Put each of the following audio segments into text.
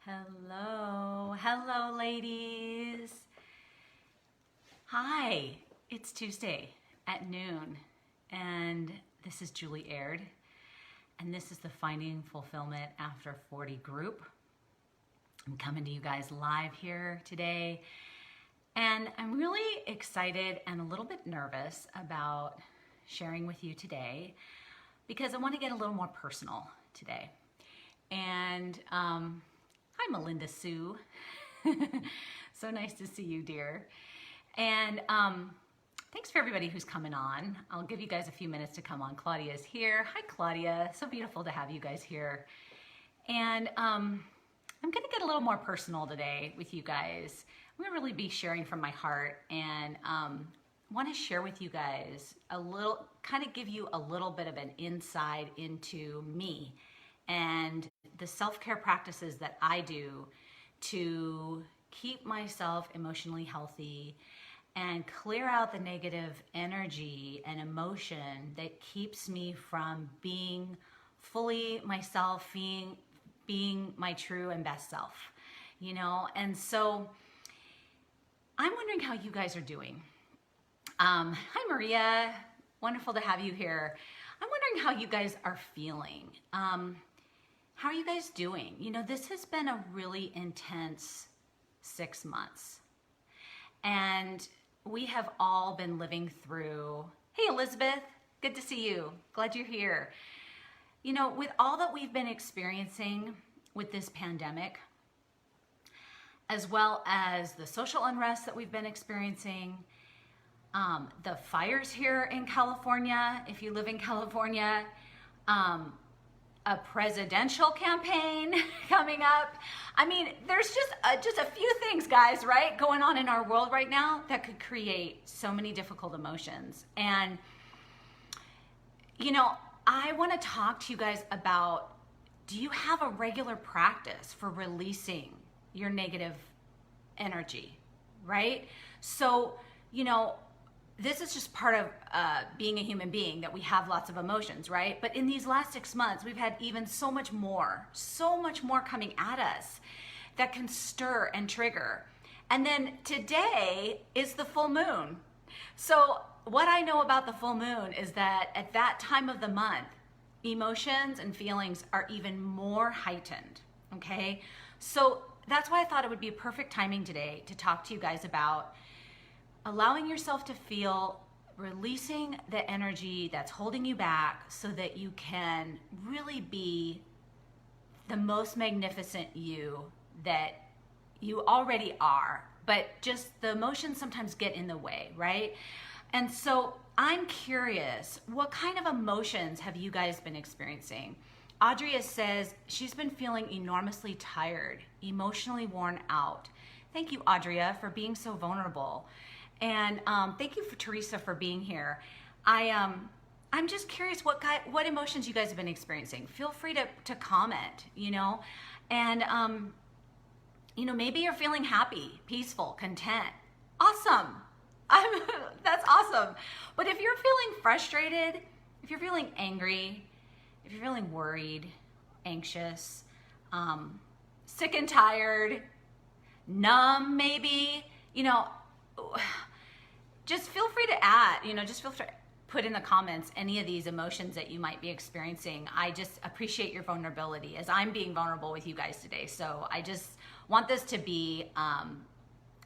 Hello, ladies. Hi, it's Tuesday at noon, and this is Julie Aird, and this is the Finding Fulfillment After 40 group. I'm coming to you guys live here today, and I'm really excited and a little bit nervous about sharing with you today because I want to get a little more personal today. And hi, Melinda Sue. So nice to see you, dear. And thanks for everybody who's coming on. I'll give you guys a few minutes to come on. Claudia's here. Hi, Claudia. So beautiful to have you guys here. And I'm going to get a little more personal today with you guys. I'm going to really be sharing from my heart and want to share with you guys a little, kind of give you a little bit of an insight into me and the self-care practices that I do to keep myself emotionally healthy and clear out the negative energy and emotion that keeps me from being fully myself, being my true and best self, you know? And so I'm wondering how you guys are doing. Hi, Maria. Wonderful to have you here. I'm wondering how you guys are feeling. How are you guys doing? You know, this has been a really intense 6 months. And we have all been living through, hey, Elizabeth, good to see you. Glad you're here. You know, with all that we've been experiencing with this pandemic, as well as the social unrest that we've been experiencing, the fires here in California, if you live in California, a presidential campaign coming up. I mean, there's just a few things, guys, right, going on in our world right now that could create so many difficult emotions. And, you know, I want to talk to you guys about, do you have a regular practice for releasing your negative energy, right? So, you know, this is just part of being a human being, that we have lots of emotions, right? But in these last 6 months, we've had even so much more coming at us that can stir and trigger. And then today is the full moon. So what I know about the full moon is that at that time of the month, emotions and feelings are even more heightened, okay? So that's why I thought it would be perfect timing today to talk to you guys about allowing yourself to feel, releasing the energy that's holding you back so that you can really be the most magnificent you that you already are. But just the emotions sometimes get in the way, right? And so I'm curious, what kind of emotions have you guys been experiencing? Audrey says she's been feeling enormously tired, emotionally worn out. Thank you, Audrey, for being so vulnerable. And thank you for Teresa for being here. I'm just curious what emotions you guys have been experiencing. Feel free to comment, you know, and you know, maybe you're feeling happy, peaceful, content. Awesome. That's awesome. But if you're feeling frustrated, if you're feeling angry, if you're feeling worried, anxious, sick and tired, numb, maybe, you know, just feel free to add, you know, just feel free to put in the comments any of these emotions that you might be experiencing. I just appreciate your vulnerability as I'm being vulnerable with you guys today. So I just want this to be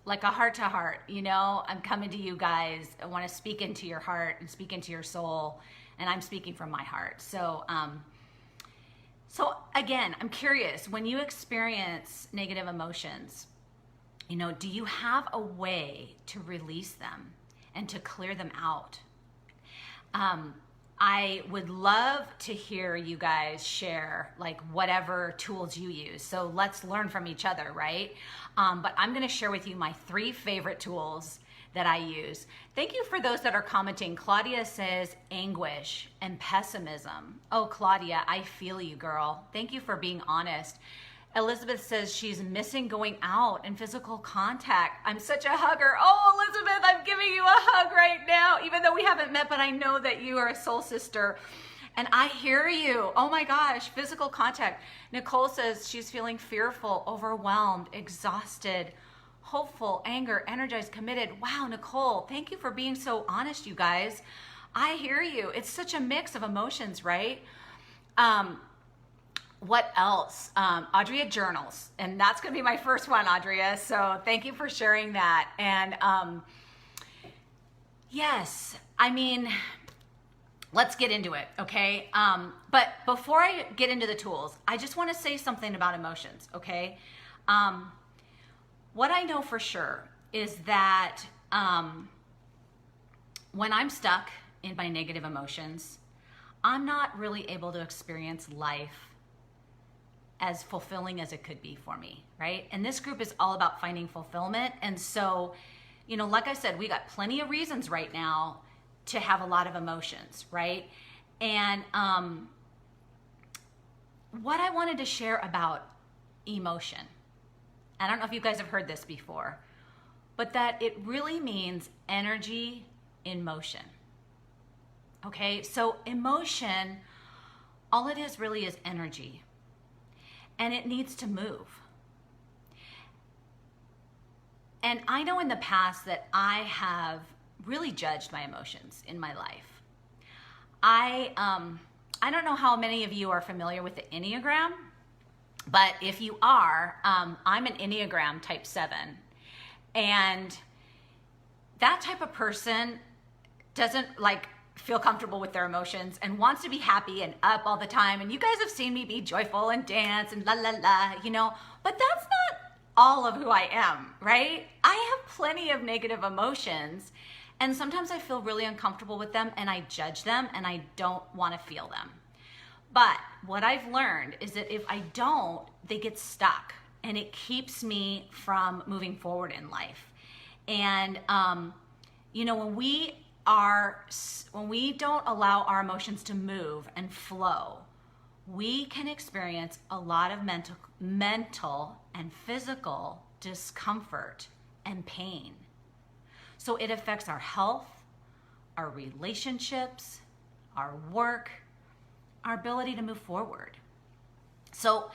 like a heart to heart, you know, I'm coming to you guys. I want to speak into your heart and speak into your soul, and I'm speaking from my heart. So, so again, I'm curious, when you experience negative emotions, you know, do you have a way to release them and to clear them out? I would love to hear you guys share like whatever tools you use. So let's learn from each other, right? But I'm going to share with you my 3 favorite tools that I use. Thank you for those that are commenting. Claudia says anguish and pessimism. Oh, Claudia, I feel you, girl. Thank you for being honest. Elizabeth says she's missing going out and physical contact. I'm such a hugger. Oh, Elizabeth, I'm giving you a hug right now, even though we haven't met, but I know that you are a soul sister. And I hear you. Oh my gosh, physical contact. Nicole says she's feeling fearful, overwhelmed, exhausted, hopeful, anger, energized, committed. Wow, Nicole, thank you for being so honest, you guys. I hear you. It's such a mix of emotions, right? What else? Audrea journals, and that's going to be my first one, Audrea. So thank you for sharing that. And yes, I mean, let's get into it, okay? But before I get into the tools, I just want to say something about emotions, okay? What I know for sure is that when I'm stuck in my negative emotions, I'm not really able to experience life as fulfilling as it could be for me, right? And this group is all about finding fulfillment. And so, you know, like I said, we got plenty of reasons right now to have a lot of emotions, right? And what I wanted to share about emotion, I don't know if you guys have heard this before, but that it really means energy in motion. Okay, so emotion, all it is really is energy, and it needs to move. And I know in the past that I have really judged my emotions in my life. I don't know how many of you are familiar with the Enneagram, but if you are, I'm an Enneagram type 7. And that type of person doesn't feel comfortable with their emotions and wants to be happy and up all the time. And you guys have seen me be joyful and dance and la la la, you know, but that's not all of who I am, right? I have plenty of negative emotions, and sometimes I feel really uncomfortable with them and I judge them and I don't want to feel them. But what I've learned is that if I don't, they get stuck and it keeps me from moving forward in life. And, you know, when we don't allow our emotions to move and flow, we can experience a lot of mental and physical discomfort and pain. So it affects our health, our relationships, our work, our ability to move forward. So,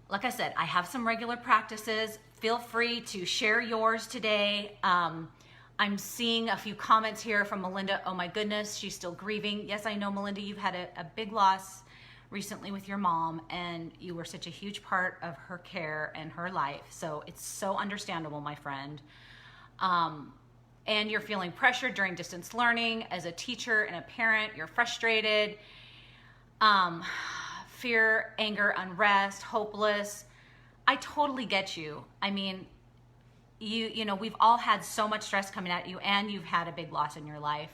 like I said, I have some regular practices. Feel free to share yours today. I'm seeing a few comments here from Melinda. Oh my goodness, she's still grieving. Yes, I know, Melinda, you've had a big loss recently with your mom, and you were such a huge part of her care and her life. So it's so understandable, my friend. And you're feeling pressure during distance learning as a teacher and a parent. You're frustrated. Fear, anger, unrest, hopeless. I totally get you. I mean, you know, we've all had so much stress coming at you, and you've had a big loss in your life.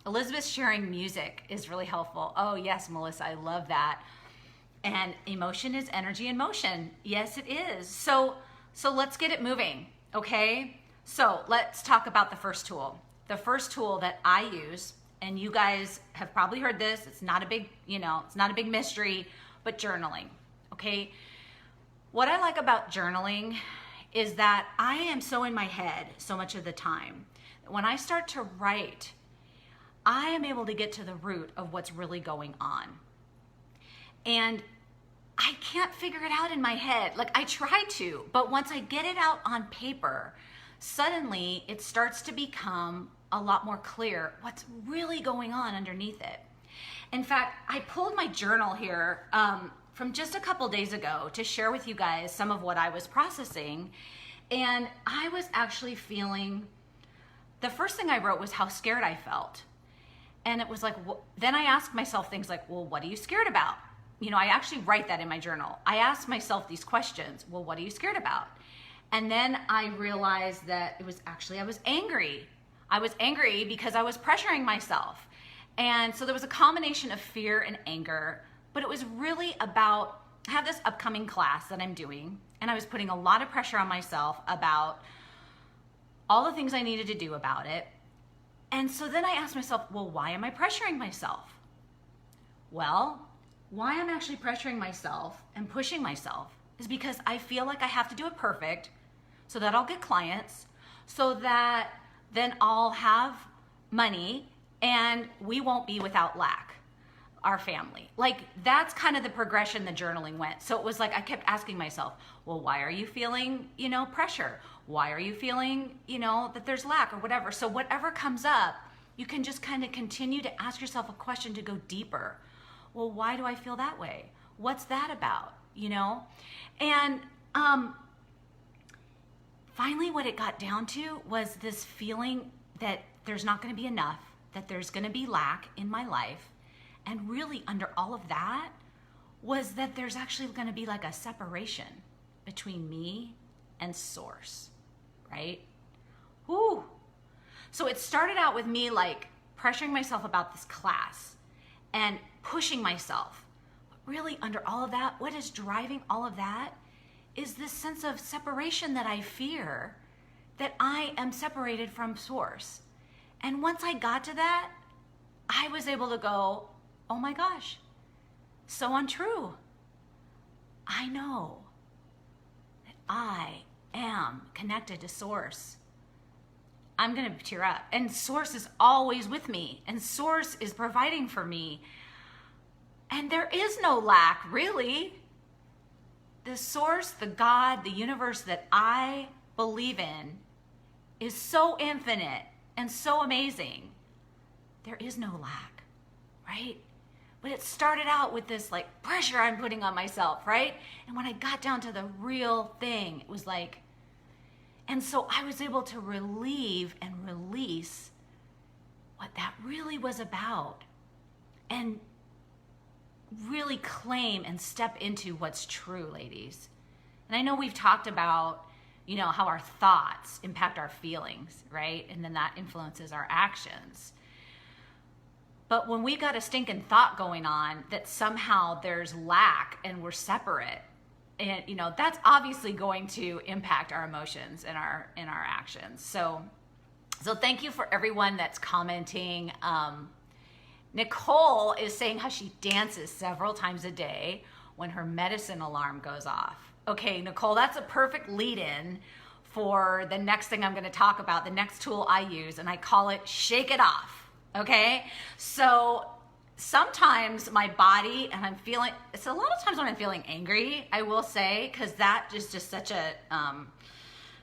Elizabeth sharing music is really helpful. Oh yes, Melissa, I love that. And emotion is energy in motion. Yes, it is. So let's get it moving, okay? So let's talk about the first tool. The first tool that I use, and you guys have probably heard this, it's not a big, it's not a big mystery, but journaling, okay? What I like about journaling is that I am so in my head so much of the time. When I start to write, I am able to get to the root of what's really going on. And I can't figure it out in my head. Like, I try to, but once I get it out on paper, suddenly it starts to become a lot more clear what's really going on underneath it. In fact, I pulled my journal here from just a couple days ago to share with you guys some of what I was processing. And I was actually feeling, the first thing I wrote was how scared I felt. And it was like, then I asked myself things like, well, what are you scared about? I actually write that in my journal. I asked myself these questions. Well, what are you scared about? And then I realized that it was actually, I was angry. I was angry because I was pressuring myself. And so there was a combination of fear and anger, but it was really about, I have this upcoming class that I'm doing, and I was putting a lot of pressure on myself about all the things I needed to do about it. And so then I asked myself, well, why am I pressuring myself? Well, why I'm actually pressuring myself and pushing myself is because I feel like I have to do it perfect so that I'll get clients, so that then I'll have money and we won't be without lack. our family. Like, that's kind of the progression the journaling went. So it was like I kept asking myself, well, why are you feeling, pressure? Why are you feeling, that there's lack or whatever? So whatever comes up, you can just kind of continue to ask yourself a question to go deeper. Well, why do I feel that way? What's that about? And finally what it got down to was this feeling that there's not going to be enough, that there's going to be lack in my life. And really under all of that was that there's actually going to be like a separation between me and source, right? Whew. So it started out with me like pressuring myself about this class and pushing myself. But really under all of that, what is driving all of that is this sense of separation that I fear, that I am separated from source. And once I got to that, I was able to go, oh my gosh, so untrue. I know that I am connected to source. I'm gonna tear up. And source is always with me, and source is providing for me. And there is no lack, really. The source, the God, the universe that I believe in is so infinite and so amazing. There is no lack, right? But it started out with this like pressure I'm putting on myself, right? And when I got down to the real thing, it was like, and so I was able to relieve and release what that really was about and really claim and step into what's true, ladies. And I know we've talked about, how our thoughts impact our feelings, right? And then that influences our actions. But when we got a stinking thought going on that somehow there's lack and we're separate, and that's obviously going to impact our emotions and our actions. So thank you for everyone that's commenting. Nicole is saying how she dances several times a day when her medicine alarm goes off. Okay, Nicole, that's a perfect lead-in for the next thing I'm going to talk about, the next tool I use, and I call it Shake It Off. Okay, so sometimes my body, and it's a lot of times when I'm feeling angry, I will say, because that is just such a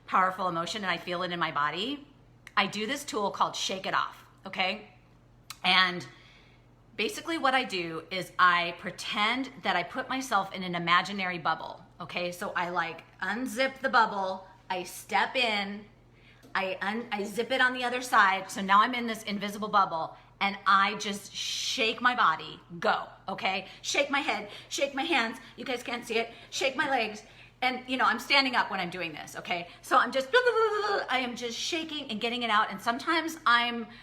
powerful emotion and I feel it in my body. I do this tool called Shake It Off, okay? And basically what I do is I pretend that I put myself in an imaginary bubble, okay? So I like unzip the bubble, I step in, I zip it on the other side, so now I'm in this invisible bubble, and I just shake my body, go, okay? Shake my head, shake my hands, you guys can't see it, shake my legs, and I'm standing up when I'm doing this, okay? So I am just shaking and getting it out, and sometimes I'm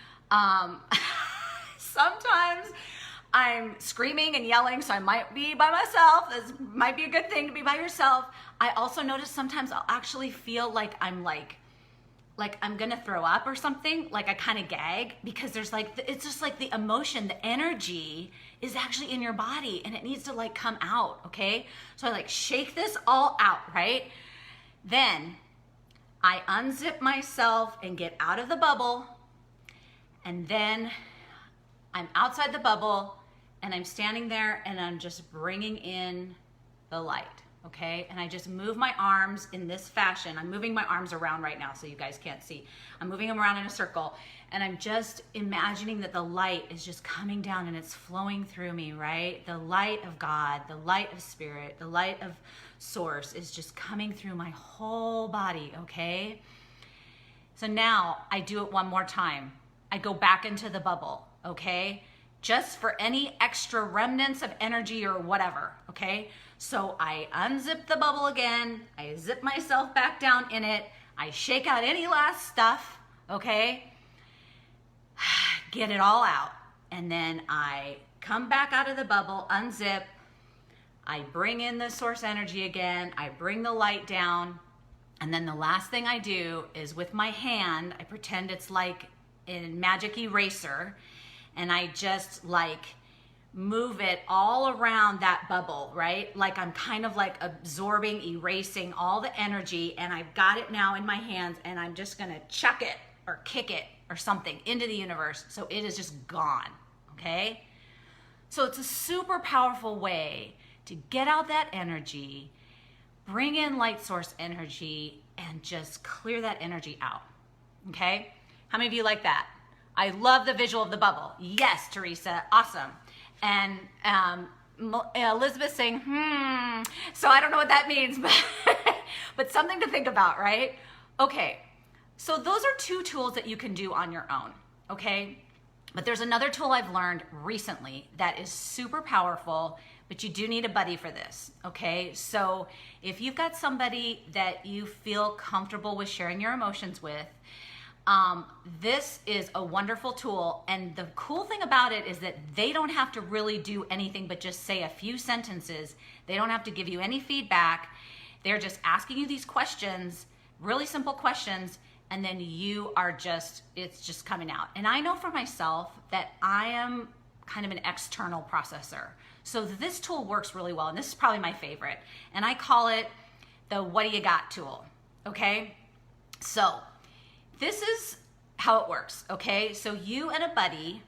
screaming and yelling, so I might be by myself. This might be a good thing to be by yourself. I also notice sometimes I'll actually feel like I'm like I'm gonna throw up or something, like I kind of gag, because there's it's just like the emotion, the energy is actually in your body and it needs to like come out, okay? So I shake this all out, right? Then I unzip myself and get out of the bubble, and then I'm outside the bubble and I'm standing there and I'm just bringing in the light. Okay, and I just move my arms in this fashion. I'm moving my arms around right now so you guys can't see. I'm moving them around in a circle, and I'm just imagining that the light is just coming down and it's flowing through me, right? The light of God, the light of spirit, the light of source is just coming through my whole body, okay? So now I do it one more time. I go back into the bubble, okay? Just for any extra remnants of energy or whatever, okay? So I unzip the bubble again, I zip myself back down in it, I shake out any last stuff, okay? Get it all out. And then I come back out of the bubble, unzip, I bring in the source energy again, I bring the light down, and then the last thing I do is with my hand, I pretend it's like a magic eraser, and I just move it all around that bubble, right? Like I'm kind of absorbing, erasing all the energy, and I've got it now in my hands, and I'm just gonna chuck it or kick it or something into the universe so it is just gone, okay? So it's a super powerful way to get out that energy, bring in light source energy, and just clear that energy out. Okay? How many of you like that? I love the visual of the bubble. Yes, Teresa, awesome. And Elizabeth saying, so I don't know what that means, but something to think about, right? Okay, so those are two tools that you can do on your own, okay? But there's another tool I've learned recently that is super powerful, but you do need a buddy for this, okay? So if you've got somebody that you feel comfortable with sharing your emotions with, this is a wonderful tool. And the cool thing about it is that they don't have to really do anything but just say a few sentences. They don't have to give you any feedback. They're just asking you these questions, really simple questions, and then you are just, it's just coming out. And I know for myself that I am kind of an external processor. So this tool works really well, and this is probably my favorite. And I call it the what do you got tool, okay? So this is how it works, okay? So you and a buddy,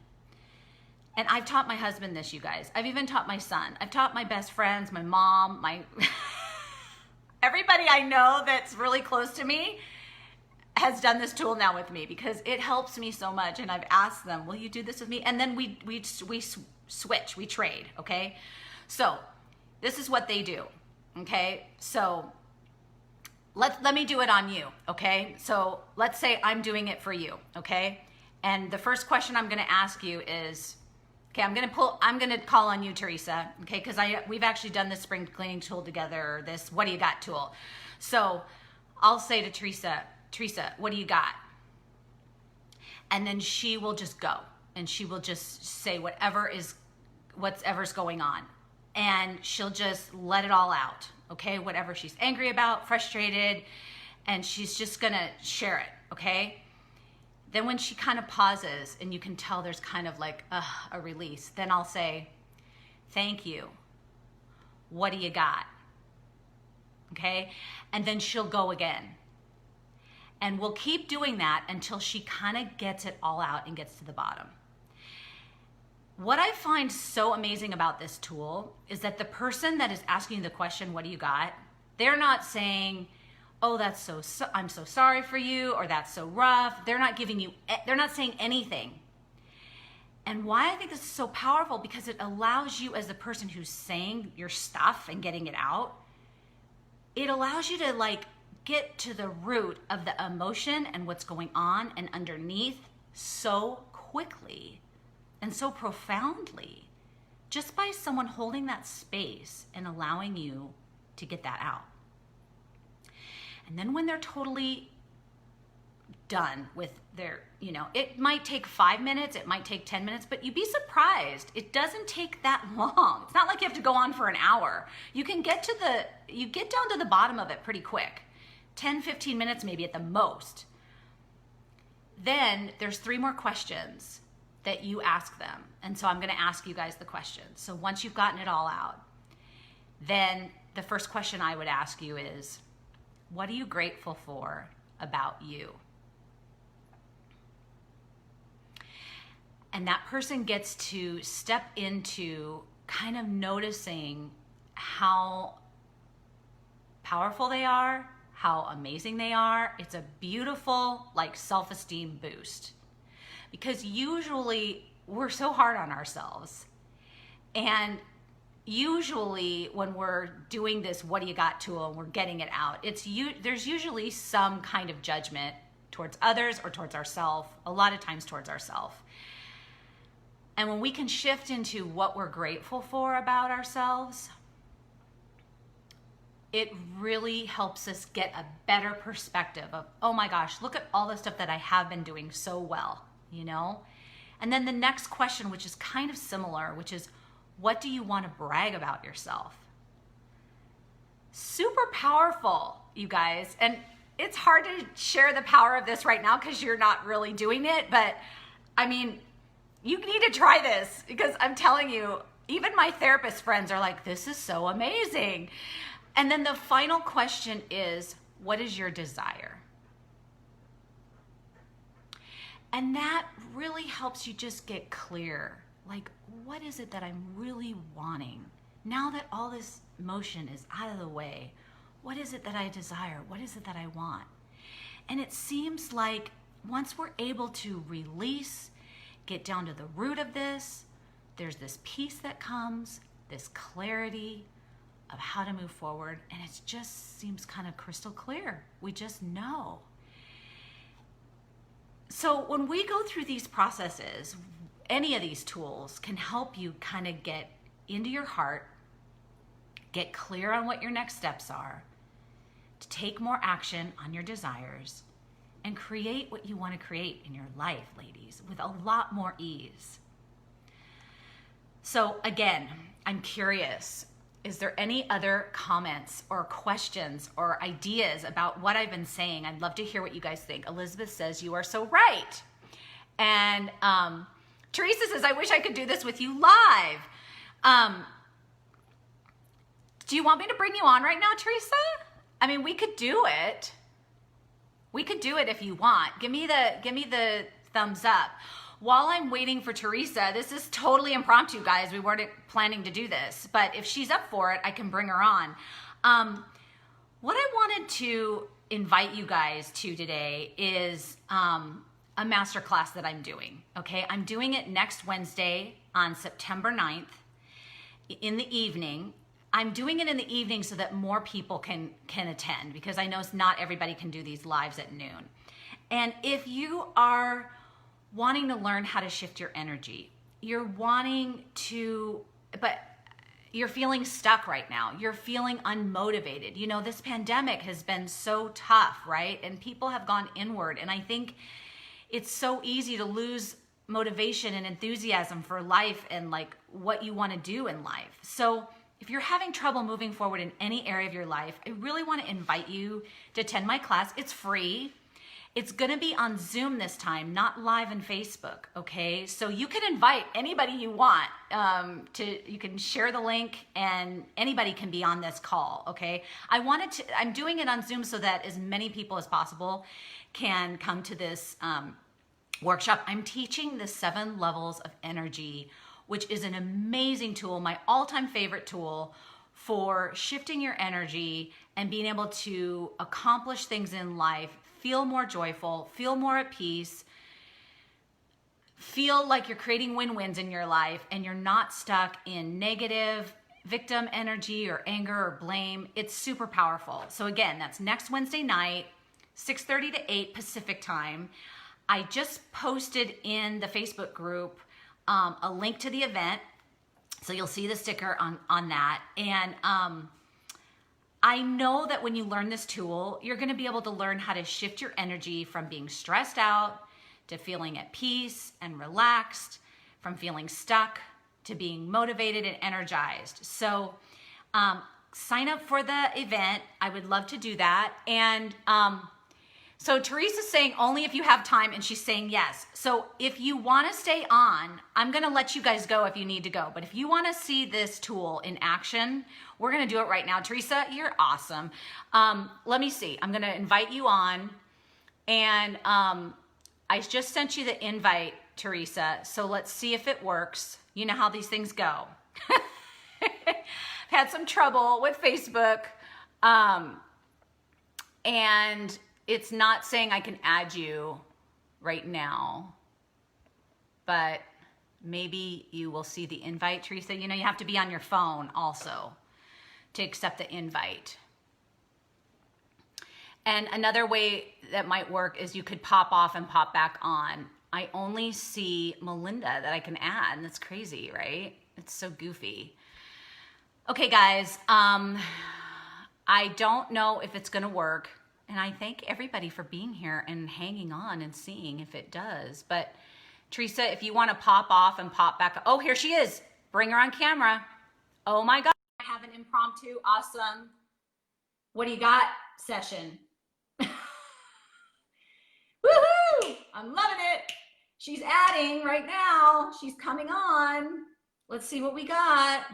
and I've taught my husband this, you guys. I've even taught my son. I've taught my best friends, my mom, my everybody I know that's really close to me has done this tool now with me because it helps me so much. And I've asked them, will you do this with me? And then we switch, we trade, okay? So this is what they do, okay? So let me do it on you, okay? So let's say I'm doing it for you, okay? And the first question I'm gonna ask you is, okay, I'm gonna call on you, Teresa, okay? Because we've actually done this spring cleaning tool together, this what do you got tool. So I'll say to Teresa, what do you got? And then she will just go and she will just say whatever's going on. And she'll just let it all out, okay? Whatever she's angry about, frustrated, and she's just gonna share it, okay? Then when she kind of pauses and you can tell there's kind of like a release, then I'll say, thank you. What do you got? Okay? And then she'll go again. And we'll keep doing that until she kind of gets it all out and gets to the bottom. What I find so amazing about this tool is that the person that is asking the question, what do you got? They're not saying, oh, I'm so sorry for you, or that's so rough. They're not saying anything. And why I think this is so powerful, because it allows you, as the person who's saying your stuff and getting it out, it allows you to like get to the root of the emotion and what's going on and underneath so quickly and so profoundly, just by someone holding that space and allowing you to get that out. And then when they're totally done with their, it might take 5 minutes, it might take 10 minutes, but you'd be surprised. It doesn't take that long. It's not like you have to go on for an hour. You get down to the bottom of it pretty quick. 10, 15 minutes maybe at the most. Then there's 3 more questions that you ask them. And so I'm gonna ask you guys the questions. So once you've gotten it all out, then the first question I would ask you is, what are you grateful for about you? And that person gets to step into kind of noticing how powerful they are, how amazing they are. It's a beautiful, like, self-esteem boost. Because usually we're so hard on ourselves. And usually when we're doing this what do you got tool and we're getting it out, there's usually some kind of judgment towards others or towards ourselves, a lot of times towards ourselves. And when we can shift into what we're grateful for about ourselves, it really helps us get a better perspective of, oh my gosh, look at all the stuff that I have been doing so well, And then the next question, which is kind of similar, which is, what do you want to brag about yourself? Super powerful, you guys. And it's hard to share the power of this right now because you're not really doing it. But I mean, you need to try this, because I'm telling you, even my therapist friends are like, this is so amazing. And then the final question is, what is your desire? And that really helps you just get clear. Like, what is it that I'm really wanting? Now that all this motion is out of the way, what is it that I desire? What is it that I want? And it seems like once we're able to release, get down to the root of this, there's this peace that comes, this clarity of how to move forward, and it just seems kind of crystal clear. We just know. So when we go through these processes, any of these tools can help you kind of get into your heart, get clear on what your next steps are, to take more action on your desires, and create what you want to create in your life, ladies, with a lot more ease. So again, I'm curious, is there any other comments or questions or ideas about what I've been saying? I'd love to hear what you guys think. Elizabeth says, you are so right. And Teresa says, I wish I could do this with you live. Do you want me to bring you on right now, Teresa? I mean, we could do it. We could do it if you want. Give me the thumbs up. While I'm waiting for Teresa, this is totally impromptu, guys. We weren't planning to do this, but if she's up for it, I can bring her on. What I wanted to invite you guys to today is a masterclass that I'm doing, okay? I'm doing it next Wednesday on September 9th in the evening. I'm doing it in the evening so that more people can attend, because I know not everybody can do these lives at noon. And if you are wanting to learn how to shift your energy, you're wanting to, but you're feeling stuck right now, you're feeling unmotivated. You know, this pandemic has been so tough, right? And people have gone inward. And I think it's so easy to lose motivation and enthusiasm for life and like what you want to do in life. So if you're having trouble moving forward in any area of your life, I really want to invite you to attend my class. It's free. It's going to be on Zoom this time, not live on Facebook, okay? So you can invite anybody you want. You can share the link and anybody can be on this call, okay? I'm doing it on Zoom so that as many people as possible can come to this workshop. I'm teaching the 7 levels of energy, which is an amazing tool, my all-time favorite tool for shifting your energy and being able to accomplish things in life, feel more joyful, feel more at peace, feel like you're creating win-wins in your life and you're not stuck in negative victim energy or anger or blame. It's super powerful. So again, that's next Wednesday night, 6:30 to 8 Pacific time. I just posted in the Facebook group a link to the event. So you'll see the sticker on that. And I know that when you learn this tool, you're going to be able to learn how to shift your energy from being stressed out to feeling at peace and relaxed, from feeling stuck to being motivated and energized. So sign up for the event. I would love to do that. And so Teresa's saying only if you have time, and she's saying yes. So if you want to stay on, I'm going to let you guys go if you need to go. But if you want to see this tool in action, we're going to do it right now. Teresa, you're awesome. Let me see. I'm going to invite you on. And I just sent you the invite, Teresa. So let's see if it works. You know how these things go. Had some trouble with Facebook. And it's not saying I can add you right now, but maybe you will see the invite, Teresa. You know, you have to be on your phone also to accept the invite. And another way that might work is you could pop off and pop back on. I only see Melinda that I can add, and that's crazy, right? It's so goofy. Okay, guys, I don't know if it's gonna work. And I thank everybody for being here and hanging on and seeing if it does. But Teresa, if you want to pop off and pop back. Oh, here she is. Bring her on camera. Oh my God. I have an impromptu, awesome, what do you got session. Woohoo! I'm loving it. She's adding right now. She's coming on. Let's see what we got.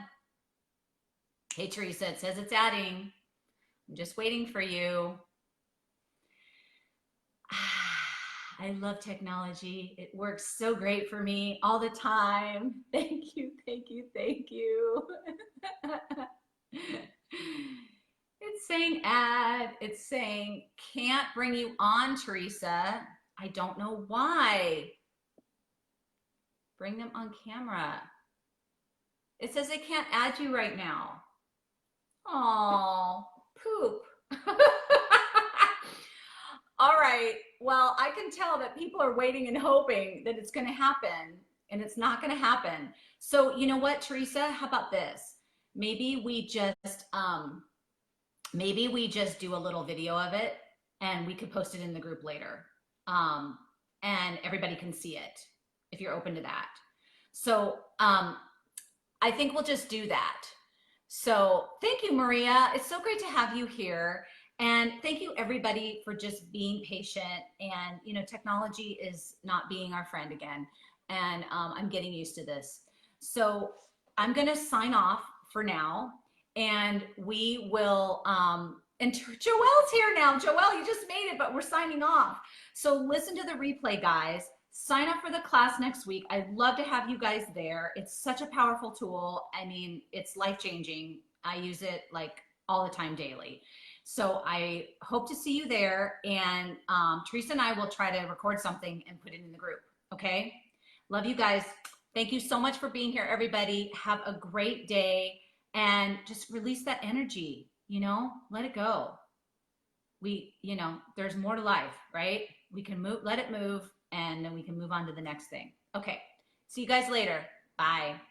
Hey, Teresa, it says it's adding. I'm just waiting for you. I love technology. It works so great for me all the time. Thank you, thank you, thank you. It's saying add. It's saying can't bring you on, Teresa. I don't know why. Bring them on camera. It says it can't add you right now. Oh, poop. All right. Well, I can tell that people are waiting and hoping that it's going to happen, and it's not going to happen. So, you know what, Teresa? How about this? Maybe we just maybe we just do a little video of it, and we could post it in the group later. Um, and everybody can see it if you're open to that. So, I think we'll just do that. So thank you, Maria. It's so great to have you here. And thank you everybody for just being patient. And, you know, technology is not being our friend again. And I'm getting used to this. So I'm going to sign off for now. And we will, and Joelle's here now. Joelle, you just made it, but we're signing off. So listen to the replay, guys. Sign up for the class next week. I'd love to have you guys there. It's such a powerful tool. I mean, it's life changing. I use it like all the time daily. So I hope to see you there. And Teresa and I will try to record something and put it in the group. Okay. Love you guys. Thank you so much for being here, everybody. Have a great day and just release that energy, you know, let it go. You know, there's more to life, right? We can move, let it move, and then we can move on to the next thing. Okay. See you guys later. Bye.